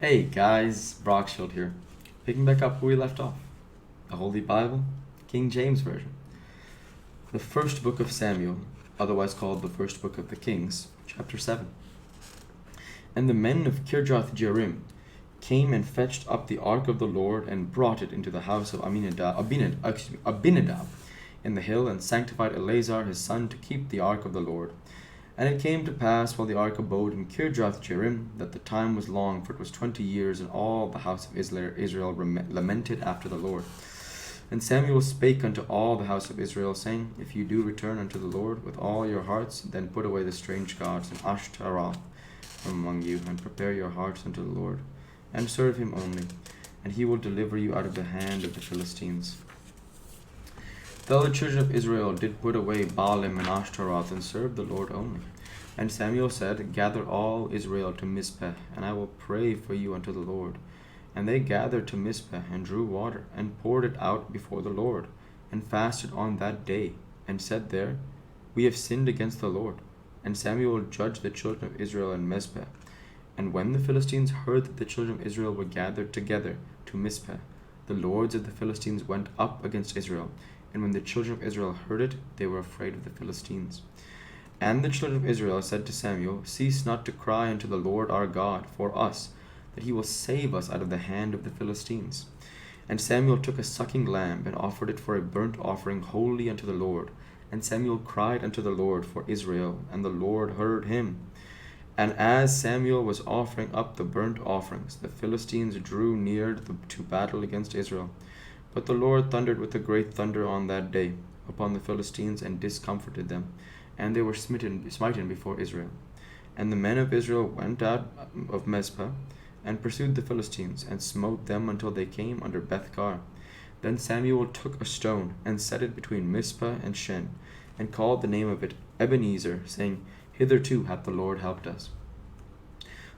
Hey guys, Brockshield here. Picking back up where we left off. The Holy Bible, King James Version. The first book of Samuel, otherwise called the first book of the Kings, chapter 7. And the men of Kirjath Jearim came and fetched up the ark of the Lord and brought it into the house of Abinadab in the hill, and sanctified Eleazar his son to keep the ark of the Lord. And it came to pass, while the ark abode in Kirjath Jearim, that the time was long, for it was 20 years, and all the house of Israel lamented after the Lord. And Samuel spake unto all the house of Israel, saying, If you do return unto the Lord with all your hearts, then put away the strange gods and Ashtaroth from among you, and prepare your hearts unto the Lord, and serve him only, and he will deliver you out of the hand of the Philistines. Though the children of Israel did put away Baalim and Ashtaroth, and served the Lord only. And Samuel said, Gather all Israel to Mizpeh, and I will pray for you unto the Lord. And they gathered to Mizpeh, and drew water, and poured it out before the Lord, and fasted on that day, and said there, We have sinned against the Lord. And Samuel judged the children of Israel in Mizpeh. And when the Philistines heard that the children of Israel were gathered together to Mizpeh, the lords of the Philistines went up against Israel. And when the children of Israel heard it, they were afraid of the Philistines. And the children of Israel said to Samuel, Cease not to cry unto the Lord our God for us, that he will save us out of the hand of the Philistines. And Samuel took a sucking lamb, and offered it for a burnt offering wholly unto the Lord. And Samuel cried unto the Lord for Israel, and the Lord heard him. And as Samuel was offering up the burnt offerings, the Philistines drew near to battle against Israel. But the Lord thundered with a great thunder on that day upon the Philistines, and discomforted them, and they were smitten before Israel. And the men of Israel went out of Mizpeh, and pursued the Philistines, and smote them until they came under Bethkar. Then Samuel took a stone, and set it between Mizpeh and Shen, and called the name of it Ebenezer, saying, Hitherto hath the Lord helped us.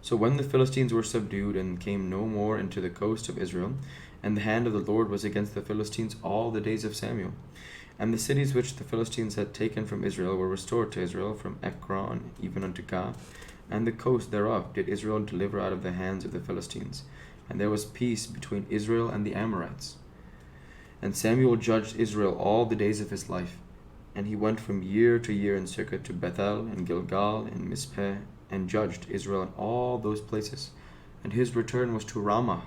So when the Philistines were subdued, and came no more into the coast of Israel, and the hand of the Lord was against the Philistines all the days of Samuel. And the cities which the Philistines had taken from Israel were restored to Israel, from Ekron even unto Gath, and the coast thereof did Israel deliver out of the hands of the Philistines. And there was peace between Israel and the Amorites. And Samuel judged Israel all the days of his life. And he went from year to year in circuit to Bethel, and Gilgal, and Mizpeh, and judged Israel in all those places. And his return was to Ramah,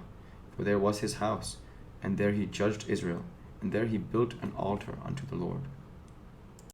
for there was his house, and there he judged Israel, and there he built an altar unto the Lord.